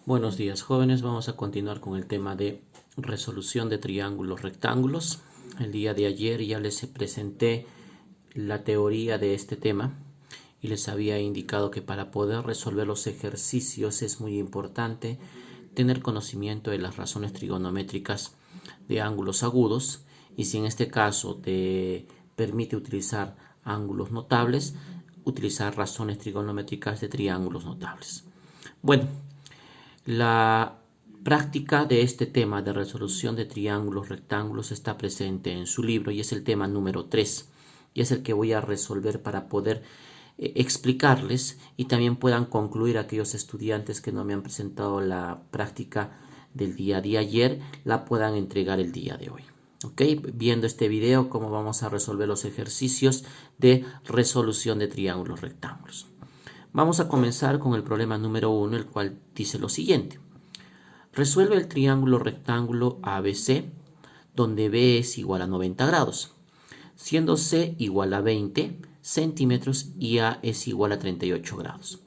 Buenos días, jóvenes. Vamos a continuar con el tema de resolución de triángulos rectángulos. El día de ayer ya les presenté la teoría de este tema y les había indicado que para poder resolver los ejercicios es muy importante tener conocimiento de las razones trigonométricas de ángulos agudos, y si en este caso te permite utilizar ángulos notables, utilizar razones trigonométricas de triángulos notables. Bueno, la práctica de este tema de resolución de triángulos rectángulos está presente en su libro y es el tema número 3 y es el que voy a resolver para poder explicarles y también puedan concluir aquellos estudiantes que no me han presentado la práctica del día de ayer, la puedan entregar el día de hoy. ¿Ok? Viendo este video, cómo vamos a resolver los ejercicios de resolución de triángulos rectángulos. Vamos a comenzar con el problema número 1, el cual dice lo siguiente. Resuelve el triángulo rectángulo ABC, donde B es igual a 90 grados, siendo C igual a 20 centímetros y A es igual a 38 grados.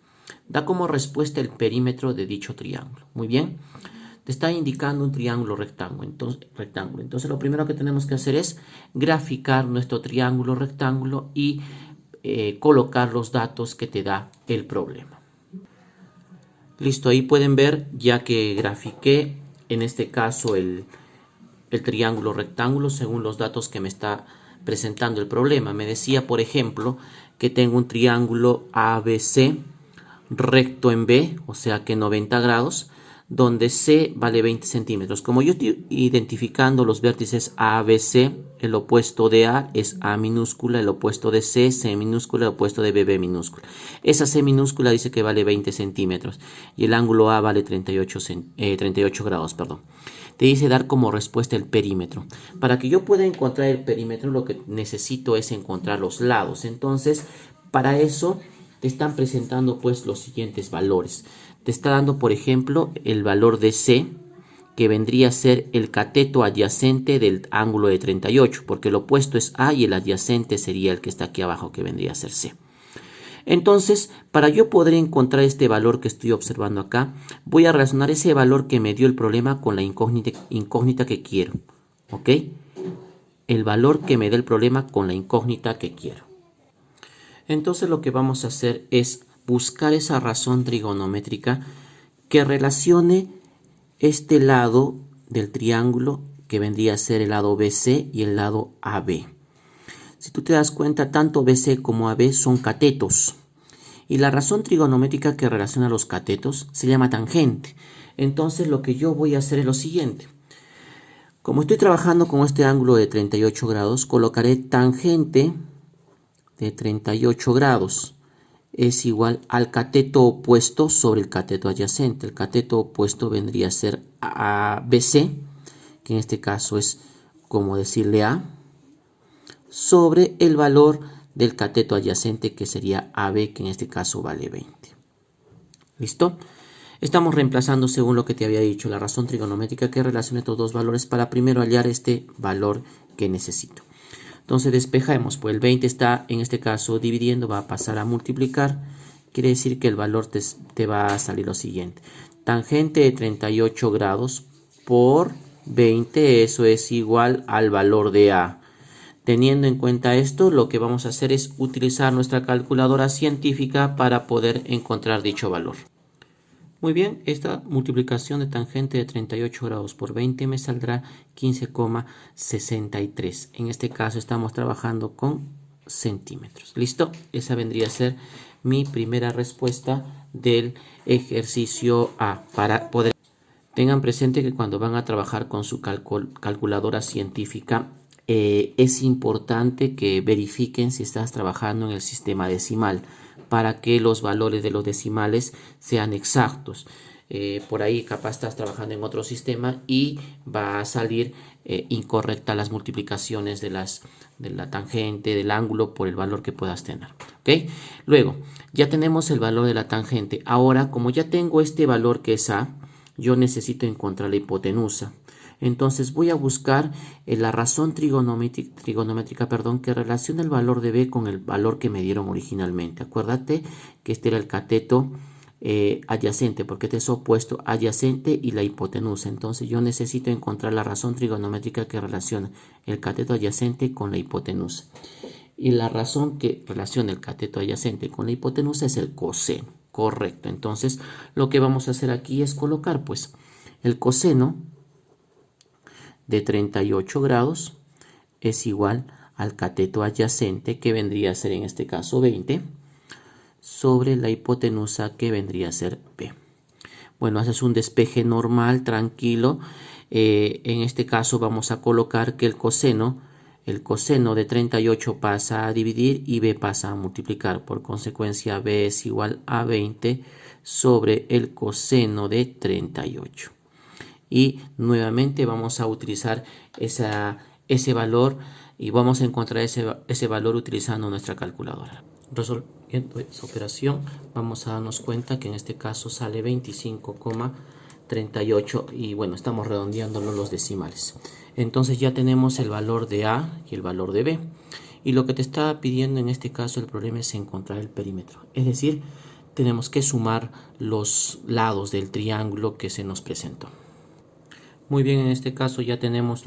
Da como respuesta el perímetro de dicho triángulo. Muy bien, te está indicando un triángulo rectángulo. Entonces lo primero que tenemos que hacer es graficar nuestro triángulo rectángulo y colocar los datos que te da el problema. Listo, ahí pueden ver ya que grafiqué en este caso el triángulo rectángulo según los datos que me está presentando el problema. Me decía, por ejemplo, que tengo un triángulo ABC recto en B, o sea que 90 grados, donde C vale 20 centímetros. Como yo estoy identificando los vértices A, B, C, el opuesto de A es A minúscula, el opuesto de C, C minúscula, el opuesto de B, B minúscula. Esa C minúscula dice que vale 20 centímetros y el ángulo A vale 38 grados. Te dice dar como respuesta el perímetro. Para que yo pueda encontrar el perímetro, lo que necesito es encontrar los lados. Entonces, para eso te están presentando pues los siguientes valores. Te está dando, por ejemplo, el valor de C, que vendría a ser el cateto adyacente del ángulo de 38, porque el opuesto es A y el adyacente sería el que está aquí abajo, que vendría a ser C. Entonces, para yo poder encontrar este valor que estoy observando acá, voy a relacionar ese valor que me dio el problema con la incógnita que quiero. ¿Ok? El valor que me da el problema con la incógnita que quiero. Entonces lo que vamos a hacer es buscar esa razón trigonométrica que relacione este lado del triángulo, que vendría a ser el lado BC y el lado AB. Si tú te das cuenta, tanto BC como AB son catetos. Y la razón trigonométrica que relaciona los catetos se llama tangente. Entonces lo que yo voy a hacer es lo siguiente. Como estoy trabajando con este ángulo de 38 grados, colocaré tangente de 38 grados. Es igual al cateto opuesto sobre el cateto adyacente. El cateto opuesto vendría a ser ABC, que en este caso es como decirle A, sobre el valor del cateto adyacente, que sería AB, que en este caso vale 20. ¿Listo? Estamos reemplazando según lo que te había dicho, la razón trigonométrica que relaciona estos dos valores para primero hallar este valor que necesito. Entonces despejamos, pues el 20 está en este caso dividiendo, va a pasar a multiplicar, quiere decir que el valor te va a salir lo siguiente. Tangente de 38 grados por 20, eso es igual al valor de A. Teniendo en cuenta esto, lo que vamos a hacer es utilizar nuestra calculadora científica para poder encontrar dicho valor. Muy bien, esta multiplicación de tangente de 38 grados por 20 me saldrá 15,63. En este caso estamos trabajando con centímetros. ¿Listo? Esa vendría a ser mi primera respuesta del ejercicio A. Para poder... Tengan presente que cuando van a trabajar con su calculadora científica, es importante que verifiquen si estás trabajando en el sistema decimal, para que los valores de los decimales sean exactos. Por ahí capaz estás trabajando en otro sistema y va a salir incorrecta las multiplicaciones de la tangente, del ángulo, por el valor que puedas tener. ¿Okay? Luego, ya tenemos el valor de la tangente. Ahora, como ya tengo este valor que es A, yo necesito encontrar la hipotenusa. Entonces voy a buscar la razón trigonométrica que relaciona el valor de B con el valor que me dieron originalmente. Acuérdate que este era el cateto adyacente, porque este es opuesto adyacente y la hipotenusa. Entonces yo necesito encontrar la razón trigonométrica que relaciona el cateto adyacente con la hipotenusa. Y la razón que relaciona el cateto adyacente con la hipotenusa es el coseno. Correcto. Entonces lo que vamos a hacer aquí es colocar pues el coseno de 38 grados es igual al cateto adyacente, que vendría a ser en este caso 20, sobre la hipotenusa, que vendría a ser B. Bueno, haces un despeje normal, tranquilo. En este caso vamos a colocar que el coseno de 38 pasa a dividir y B pasa a multiplicar. Por consecuencia, B es igual a 20 sobre el coseno de 38. Y nuevamente vamos a utilizar ese valor y vamos a encontrar ese valor utilizando nuestra calculadora. Resolviendo esa operación, vamos a darnos cuenta que en este caso sale 25,38 y bueno, estamos redondeándolo los decimales. Entonces ya tenemos el valor de A y el valor de B. Y lo que te está pidiendo en este caso el problema es encontrar el perímetro. Es decir, tenemos que sumar los lados del triángulo que se nos presentó. Muy bien, en este caso ya tenemos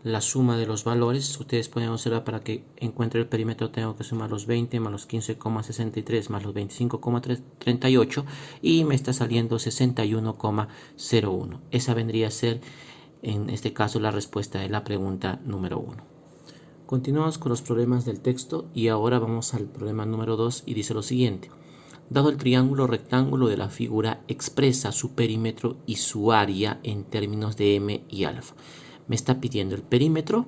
la suma de los valores. Ustedes pueden observar, para que encuentre el perímetro tengo que sumar los 20 más los 15,63 más los 25,38 y me está saliendo 61,01. Esa vendría a ser en este caso la respuesta de la pregunta número 1. Continuamos con los problemas del texto y ahora vamos al problema número 2 y dice lo siguiente. Dado el triángulo rectángulo de la figura, expresa su perímetro y su área en términos de m y alfa. Me está pidiendo el perímetro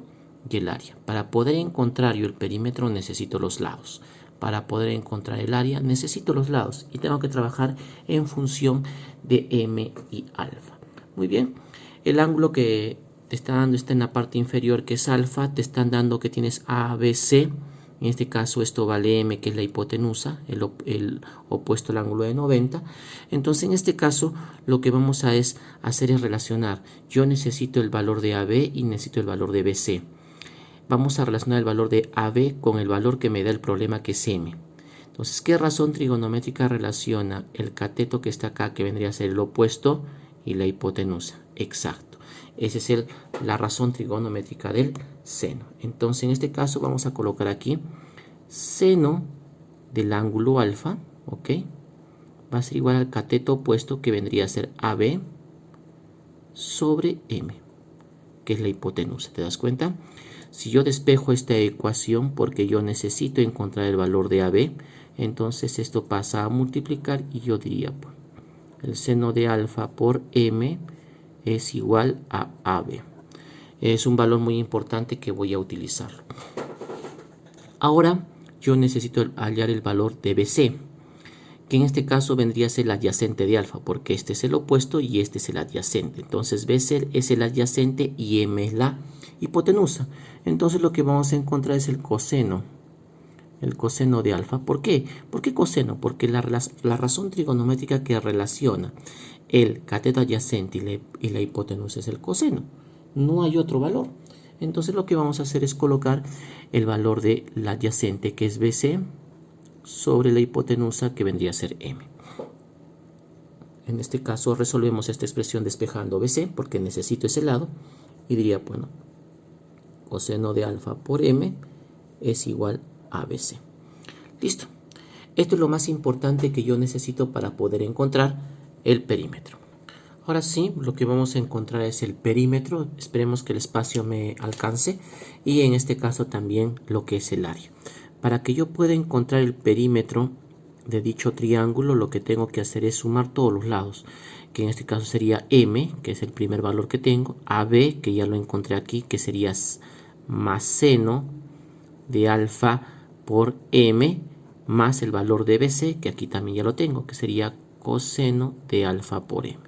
y el área. Para poder encontrar yo el perímetro necesito los lados. Para poder encontrar el área necesito los lados y tengo que trabajar en función de m y alfa. Muy bien, el ángulo que te está dando está en la parte inferior, que es alfa. Te están dando que tienes ABC. En este caso esto vale m, que es la hipotenusa, el opuesto al ángulo de 90. Entonces en este caso lo que vamos a hacer es relacionar. Yo necesito el valor de AB y necesito el valor de BC. Vamos a relacionar el valor de AB con el valor que me da el problema, que es m. Entonces, ¿qué razón trigonométrica relaciona el cateto que está acá, que vendría a ser el opuesto, y la hipotenusa? Exacto. Esa es la razón trigonométrica del seno. Entonces en este caso vamos a colocar aquí seno del ángulo alfa, ¿ok? Va a ser igual al cateto opuesto, que vendría a ser AB sobre m, que es la hipotenusa. ¿Te das cuenta? Si yo despejo esta ecuación, porque yo necesito encontrar el valor de AB, entonces esto pasa a multiplicar y yo diría, pues, el seno de alfa por m es igual a AB. Es un valor muy importante que voy a utilizar. Ahora yo necesito hallar el valor de BC, que en este caso vendría a ser el adyacente de alfa, porque este es el opuesto y este es el adyacente. Entonces BC es el adyacente y M es la hipotenusa. Entonces lo que vamos a encontrar es el coseno de alfa. ¿Por qué? ¿Por qué coseno? Porque la razón trigonométrica que relaciona el cateto adyacente y la hipotenusa es el coseno. No hay otro valor. Entonces lo que vamos a hacer es colocar el valor de la adyacente, que es BC, sobre la hipotenusa, que vendría a ser m. En este caso resolvemos esta expresión despejando BC, porque necesito ese lado, y diría, bueno, coseno de alfa por m es igual a BC. Listo. Esto es lo más importante que yo necesito para poder encontrar el perímetro. Ahora sí, lo que vamos a encontrar es el perímetro. Esperemos que el espacio me alcance, y en este caso también lo que es el área. Para que yo pueda encontrar el perímetro de dicho triángulo, lo que tengo que hacer es sumar todos los lados, que en este caso sería m, que es el primer valor que tengo, AB, que ya lo encontré aquí, que sería más seno de alfa por m, más el valor de BC, que aquí también ya lo tengo, que sería coseno de alfa por m.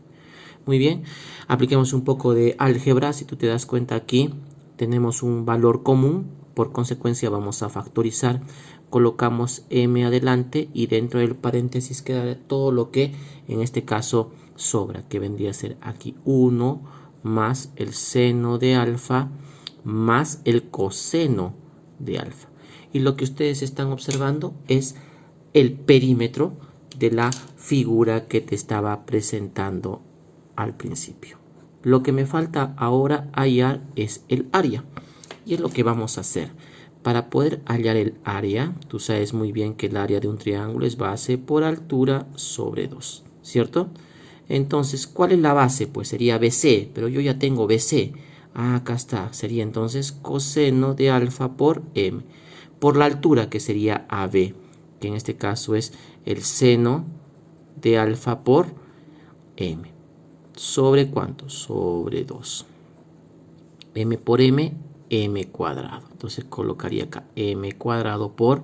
Muy bien, apliquemos un poco de álgebra. Si tú te das cuenta, aquí tenemos un valor común, por consecuencia vamos a factorizar, colocamos m adelante y dentro del paréntesis queda todo lo que en este caso sobra, que vendría a ser aquí 1 más el seno de alfa más el coseno de alfa. Y lo que ustedes están observando es el perímetro de la figura que te estaba presentando al principio. Lo que me falta ahora hallar es el área. Y es lo que vamos a hacer. Para poder hallar el área, tú sabes muy bien que el área de un triángulo es base por altura sobre 2, ¿cierto? Entonces, ¿cuál es la base? Pues sería BC, pero yo ya tengo BC. Ah, acá está. Sería entonces coseno de alfa por M. Por la altura, que sería AB, que en este caso es el seno de alfa por M. ¿Sobre cuánto? Sobre 2. M por M, M cuadrado. Entonces colocaría acá M cuadrado por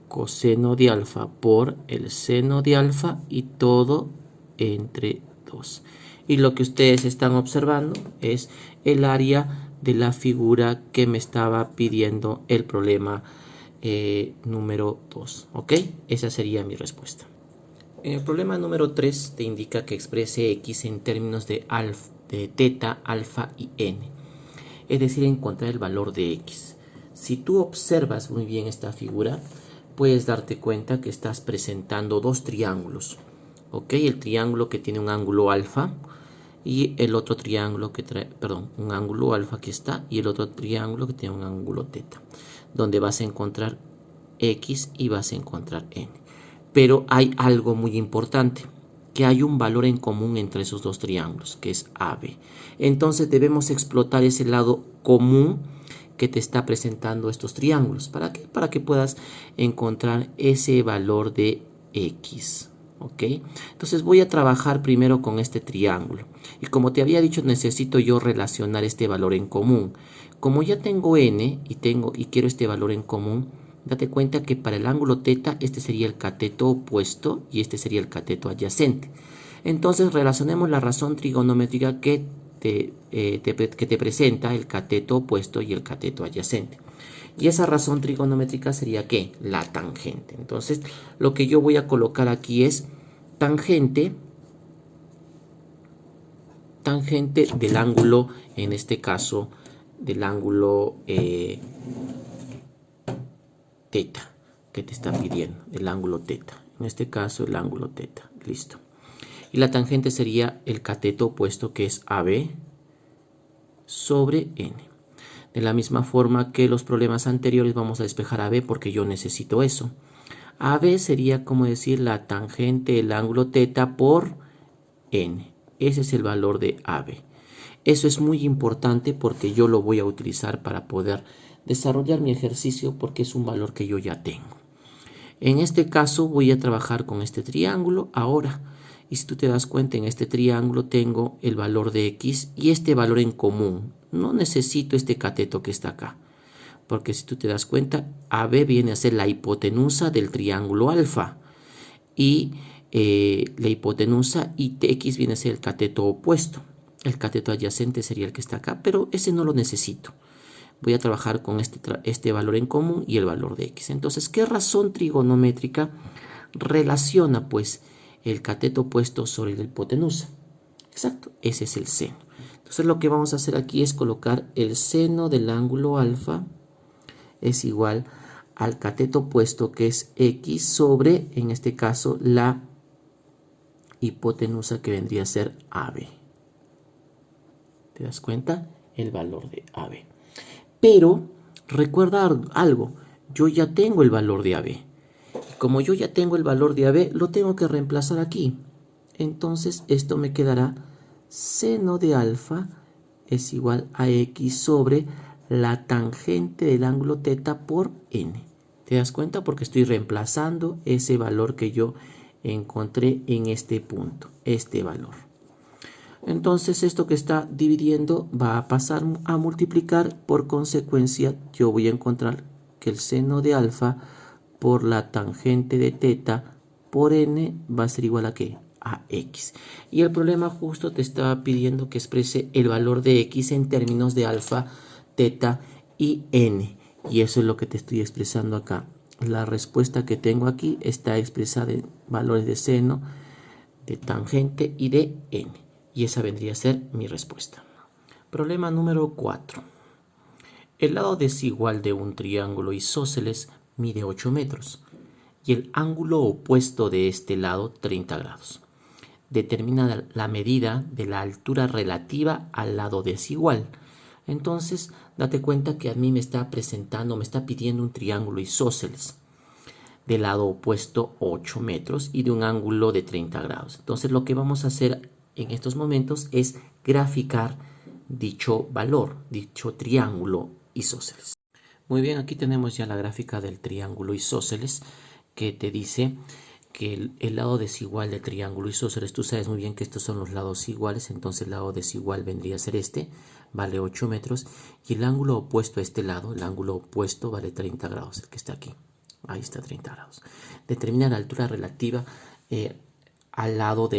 coseno de alfa por el seno de alfa y todo entre 2. Y lo que ustedes están observando es el área de la figura que me estaba pidiendo el problema número 2. ¿Ok? Esa sería mi respuesta. En el problema número 3 te indica que exprese x en términos de teta, alfa y n. Es decir, encontrar el valor de x. Si tú observas muy bien esta figura, puedes darte cuenta que estás presentando dos triángulos. ¿Ok? El triángulo que tiene un ángulo alfa y el otro triángulo que trae, perdón, un ángulo alfa que está y el otro triángulo que tiene un ángulo teta, donde vas a encontrar x y vas a encontrar n. Pero hay algo muy importante, que hay un valor en común entre esos dos triángulos, que es AB. Entonces debemos explotar ese lado común que te está presentando estos triángulos. ¿Para qué? Para que puedas encontrar ese valor de X. ¿Ok? Entonces voy a trabajar primero con este triángulo. Y como te había dicho, necesito yo relacionar este valor en común. Como ya tengo N y quiero este valor en común, date cuenta que para el ángulo teta este sería el cateto opuesto y este sería el cateto adyacente. Entonces relacionemos la razón trigonométrica que te presenta el cateto opuesto y el cateto adyacente. Y esa razón trigonométrica sería ¿qué? La tangente. Entonces lo que yo voy a colocar aquí es tangente del ángulo, en este caso del ángulo teta que te está pidiendo, el ángulo teta. En este caso el ángulo teta. Listo. Y la tangente sería el cateto opuesto, que es AB sobre N. De la misma forma que los problemas anteriores, vamos a despejar AB porque yo necesito eso. AB sería como decir la tangente del ángulo teta por N. Ese es el valor de AB. Eso es muy importante porque yo lo voy a utilizar para poder desarrollar mi ejercicio, porque es un valor que yo ya tengo. En este caso voy a trabajar con este triángulo ahora. Y si tú te das cuenta, en este triángulo tengo el valor de X y este valor en común. No necesito este cateto que está acá. Porque si tú te das cuenta, AB viene a ser la hipotenusa del triángulo alfa. Y la hipotenusa y X viene a ser el cateto opuesto. El cateto adyacente sería el que está acá, pero ese no lo necesito. Voy a trabajar con este valor en común y el valor de X. Entonces, ¿qué razón trigonométrica relaciona pues el cateto opuesto sobre la hipotenusa? Exacto, ese es el seno. Entonces lo que vamos a hacer aquí es colocar el seno del ángulo alfa es igual al cateto opuesto, que es X, sobre, en este caso, la hipotenusa, que vendría a ser AB. ¿Te das cuenta? El valor de AB. Pero recuerda algo, yo ya tengo el valor de AB. Como yo ya tengo el valor de AB, lo tengo que reemplazar aquí. Entonces esto me quedará seno de alfa es igual a X sobre la tangente del ángulo teta por N. ¿Te das cuenta? Porque estoy reemplazando ese valor que yo encontré en este punto, este valor. Entonces esto que está dividiendo va a pasar a multiplicar. Por consecuencia, yo voy a encontrar que el seno de alfa por la tangente de teta por N va a ser igual a ¿qué? A X. Y el problema justo te estaba pidiendo que exprese el valor de X en términos de alfa, teta y N. Y eso es lo que te estoy expresando acá. La respuesta que tengo aquí está expresada en valores de seno, de tangente y de N. Y esa vendría a ser mi respuesta. Problema número 4. El lado desigual de un triángulo isósceles mide 8 metros. y el ángulo opuesto de este lado 30 grados. Determina la medida de la altura relativa al lado desigual. Entonces, date cuenta que a mí me está pidiendo un triángulo isósceles del lado opuesto 8 metros y de un ángulo de 30 grados. Entonces, lo que vamos a hacer en estos momentos es graficar dicho valor, dicho triángulo isósceles. Muy bien, aquí tenemos ya la gráfica del triángulo isósceles que te dice que el lado desigual del triángulo isósceles, tú sabes muy bien que estos son los lados iguales, entonces el lado desigual vendría a ser este, vale 8 metros, y el ángulo opuesto a este lado, el ángulo opuesto vale 30 grados, el que está aquí, ahí está 30 grados. Determina la altura relativa al lado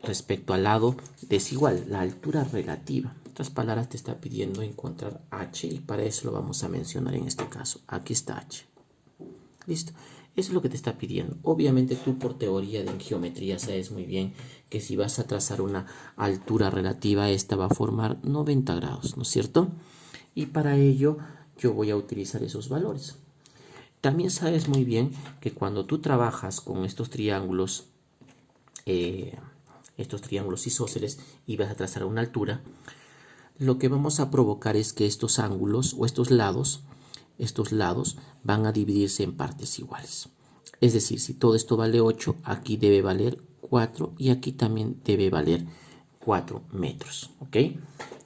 respecto al lado desigual, la altura relativa. En otras palabras, te está pidiendo encontrar h y para eso lo vamos a mencionar en este caso. Aquí está h. Listo. Eso es lo que te está pidiendo. Obviamente tú por teoría de geometría sabes muy bien que si vas a trazar una altura relativa, esta va a formar 90 grados, ¿no es cierto? Y para ello yo voy a utilizar esos valores. También sabes muy bien que cuando tú trabajas con estos triángulos isósceles y vas a trazar una altura, lo que vamos a provocar es que estos ángulos o estos lados van a dividirse en partes iguales. Es decir, si todo esto vale 8, aquí debe valer 4 y aquí también debe valer 4 metros. ¿Ok?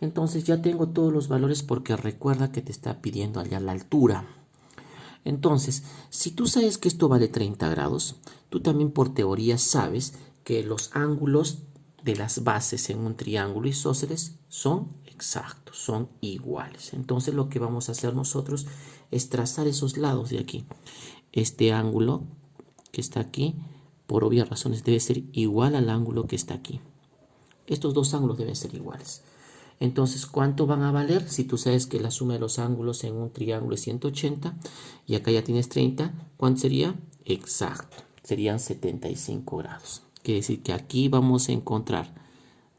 Entonces ya tengo todos los valores porque recuerda que te está pidiendo allá la altura. Entonces, si tú sabes que esto vale 30 grados, tú también por teoría sabes que los ángulos de las bases en un triángulo isósceles son exactos, son iguales. Entonces lo que vamos a hacer nosotros es trazar esos lados de aquí. Este ángulo que está aquí, por obvias razones, debe ser igual al ángulo que está aquí. Estos dos ángulos deben ser iguales. Entonces, ¿cuánto van a valer? Si tú sabes que la suma de los ángulos en un triángulo es 180 y acá ya tienes 30, ¿cuánto sería? Exacto, serían 75 grados. Quiere decir que aquí vamos a encontrar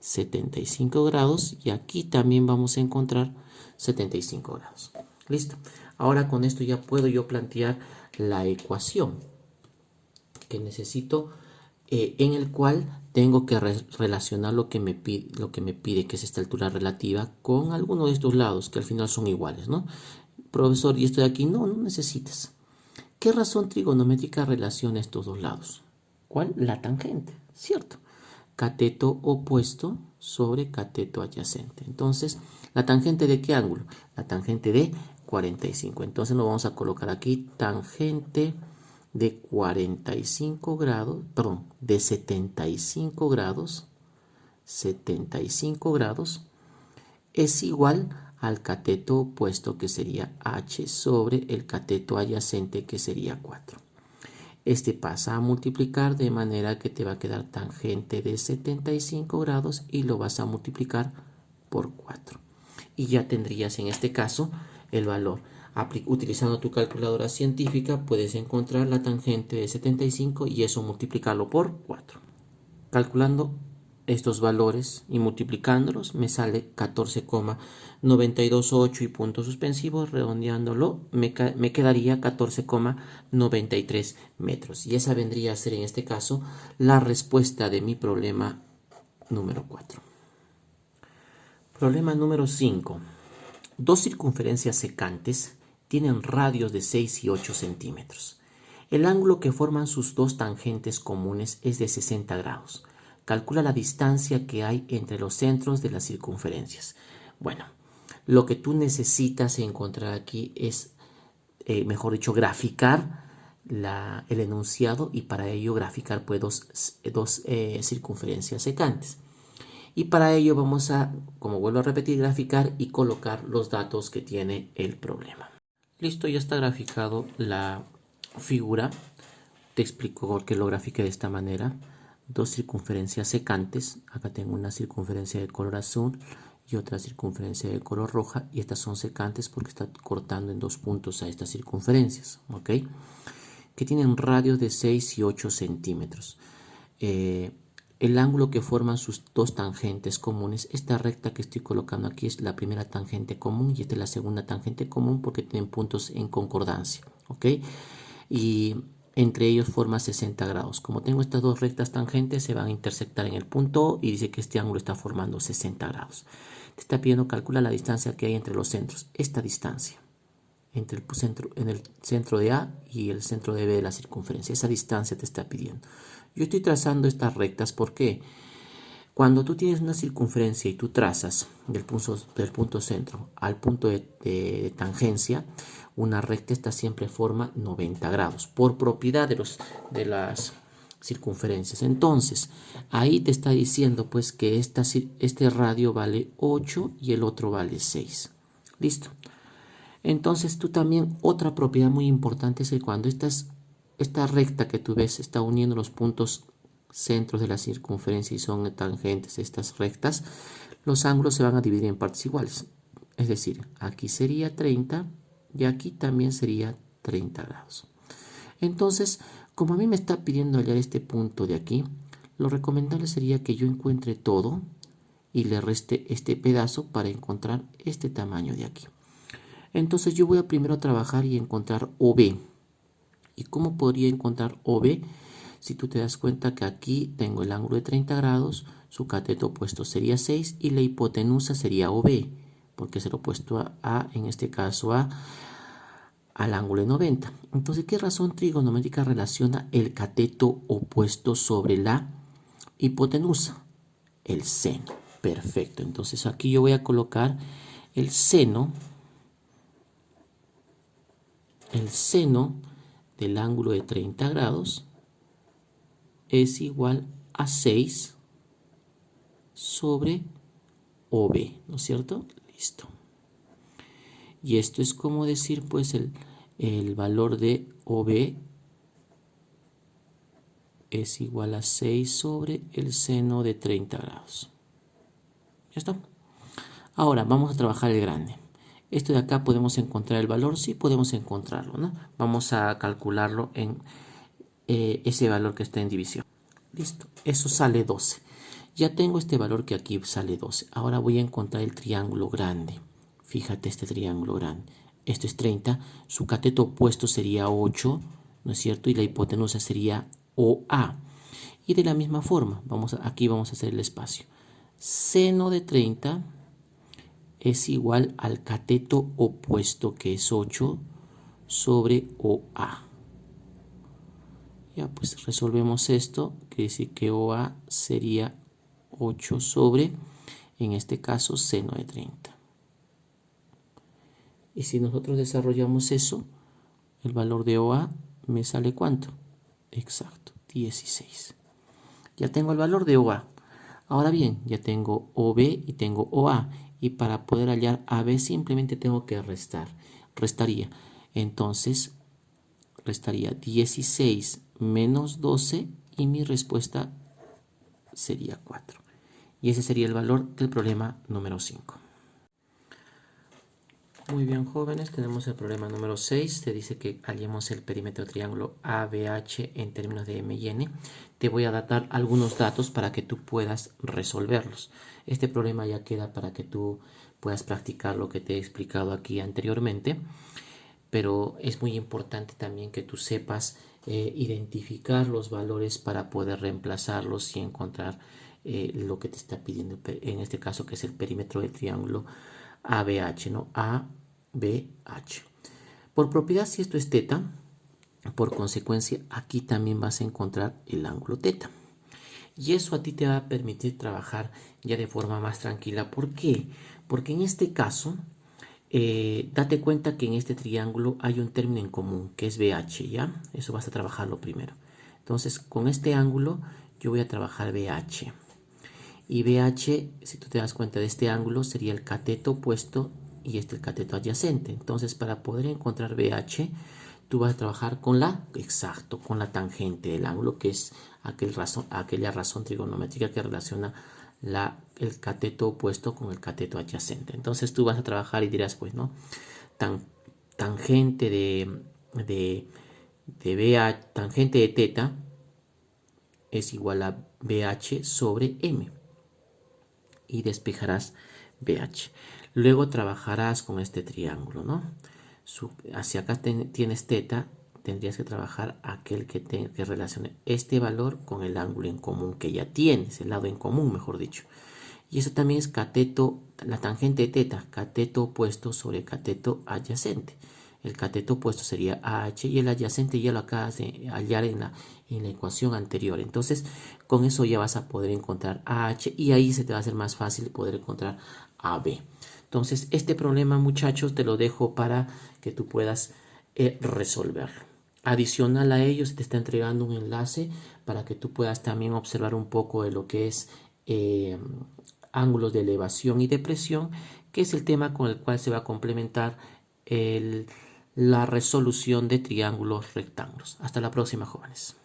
75 grados y aquí también vamos a encontrar 75 grados. Listo. Ahora con esto ya puedo yo plantear la ecuación que necesito, en el cual tengo que relacionar lo que me pide, que es esta altura relativa, con alguno de estos lados que al final son iguales, ¿no? Profesor, ¿y esto de aquí? No necesitas. ¿Qué razón trigonométrica relaciona estos dos lados? ¿Cuál? La tangente, ¿cierto? Cateto opuesto sobre cateto adyacente. Entonces, ¿la tangente de qué ángulo? La tangente de 45. Entonces lo vamos a colocar aquí, tangente de 45 grados, perdón, de 75 grados, 75 grados es igual al cateto opuesto, que sería h, sobre el cateto adyacente, que sería 4. Este pasa a multiplicar de manera que te va a quedar tangente de 75 grados y lo vas a multiplicar por 4. Y ya tendrías en este caso el valor. Utilizando tu calculadora científica puedes encontrar la tangente de 75 y eso multiplicarlo por 4. Calculando estos valores y multiplicándolos me sale 14,928 y puntos suspensivos, redondeándolo me quedaría 14,93 metros. Y esa vendría a ser en este caso la respuesta de mi problema número 4. Problema número 5. Dos circunferencias secantes tienen radios de 6 y 8 centímetros. El ángulo que forman sus dos tangentes comunes es de 60 grados. Calcula la distancia que hay entre los centros de las circunferencias. Bueno, lo que tú necesitas encontrar aquí es, mejor dicho, graficar el enunciado, y para ello graficar pues dos circunferencias secantes. Y para ello vamos a, como vuelvo a repetir, graficar y colocar los datos que tiene el problema. Listo, ya está graficado la figura. Te explico por qué lo grafiqué de esta manera. Dos circunferencias secantes. Acá tengo una circunferencia de color azul y otra circunferencia de color roja, y estas son secantes porque está cortando en dos puntos a estas circunferencias, ¿ok? Que tienen radios de 6 y 8 centímetros. El ángulo que forman sus dos tangentes comunes, esta recta que estoy colocando aquí es la primera tangente común y esta es la segunda tangente común porque tienen puntos en concordancia, ¿ok? Y entre ellos forma 60 grados. Como tengo estas dos rectas tangentes, se van a intersectar en el punto O y dice que este ángulo está formando 60 grados. Te está pidiendo calcular la distancia que hay entre los centros. Esta distancia entre en el centro de A y el centro de B de la circunferencia. Esa distancia te está pidiendo. Yo estoy trazando estas rectas porque cuando tú tienes una circunferencia y tú trazas del punto centro al punto de tangencia, una recta esta siempre forma 90 grados por propiedad de las circunferencias. Entonces, ahí te está diciendo pues que este radio vale 8 y el otro vale 6. Listo. Entonces tú también, otra propiedad muy importante es que cuando esta recta que tú ves está uniendo los puntos centros de la circunferencia y son tangentes estas rectas, los ángulos se van a dividir en partes iguales. Es decir, aquí sería 30 y aquí también sería 30 grados. Entonces, como a mí me está pidiendo hallar este punto de aquí, lo recomendable sería que yo encuentre todo y le reste este pedazo para encontrar este tamaño de aquí. Entonces yo voy a primero trabajar y encontrar OB. ¿Y cómo podría encontrar OB? Si tú te das cuenta que aquí tengo el ángulo de 30 grados, su cateto opuesto sería 6 y la hipotenusa sería OB, porque es el opuesto en este caso al ángulo de 90. Entonces, ¿qué razón trigonométrica relaciona el cateto opuesto sobre la hipotenusa? El seno. Perfecto. Entonces aquí yo voy a colocar el seno del ángulo de 30 grados es igual a 6 sobre OB, ¿no es cierto? Listo. Y esto es como decir, pues, el valor de OB es igual a 6 sobre el seno de 30 grados. ¿Ya está? Ahora vamos a trabajar el grande. Esto de acá, ¿podemos encontrar el valor? Sí, podemos encontrarlo, ¿no? Vamos a calcularlo en ese valor que está en división. Listo, eso sale 12. Ya tengo este valor que aquí sale 12. Ahora voy a encontrar el triángulo grande. Fíjate este triángulo grande. Esto es 30, su cateto opuesto sería 8, ¿no es cierto? Y la hipotenusa sería OA. Y de la misma forma, aquí vamos a hacer el espacio. Seno de 30 es igual al cateto opuesto, que es 8, sobre OA. Ya, pues resolvemos esto, que dice que OA sería 8 sobre, en este caso, seno de 30. Y si nosotros desarrollamos eso, el valor de OA me sale ¿cuánto? Exacto, 16. Ya tengo el valor de OA. Ahora bien, ya tengo OB y tengo OA. Y para poder hallar AB simplemente tengo que restar. Restaría. Entonces, restaría 16 menos 12 y mi respuesta sería 4. Y ese sería el valor del problema número 5. Muy bien, jóvenes, tenemos el problema número 6. Te dice que hallemos el perímetro triángulo ABH en términos de M y N. Te voy a dar algunos datos para que tú puedas resolverlos. Este problema ya queda para que tú puedas practicar lo que te he explicado aquí anteriormente. Pero es muy importante también que tú sepas identificar los valores para poder reemplazarlos y encontrar lo que te está pidiendo, en este caso, que es el perímetro del triángulo ABH, ¿no? ABH. Por propiedad, si esto es teta, por consecuencia, aquí también vas a encontrar el ángulo teta. Y eso a ti te va a permitir trabajar ya de forma más tranquila. ¿Por qué? Porque en este caso, date cuenta que en este triángulo hay un término en común, que es BH, ¿ya? Eso vas a trabajarlo primero. Entonces, con este ángulo, yo voy a trabajar BH. Y BH, si tú te das cuenta de este ángulo, sería el cateto opuesto y el cateto adyacente. Entonces, para poder encontrar BH, tú vas a trabajar con con la tangente del ángulo, que es aquella razón trigonométrica que relaciona el cateto opuesto con el cateto adyacente. Entonces, tú vas a trabajar y dirás, pues, ¿no? Tangente de teta es igual a BH sobre M. Y despejarás BH. Luego trabajarás con este triángulo, ¿no? Hacia acá tienes teta, tendrías que trabajar aquel que relacione este valor con el ángulo en común que ya tienes, el lado en común, mejor dicho. Y eso también es cateto, la tangente de teta, cateto opuesto sobre cateto adyacente. El cateto opuesto sería AH y el adyacente ya lo acabas de hallar en la ecuación anterior. Entonces, con eso ya vas a poder encontrar AH y ahí se te va a hacer más fácil poder encontrar AB. Entonces, este problema, muchachos, te lo dejo para que tú puedas resolverlo. Adicional a ello, se te está entregando un enlace para que tú puedas también observar un poco de lo que es ángulos de elevación y depresión, que es el tema con el cual se va a complementar la resolución de triángulos rectángulos. Hasta la próxima, jóvenes.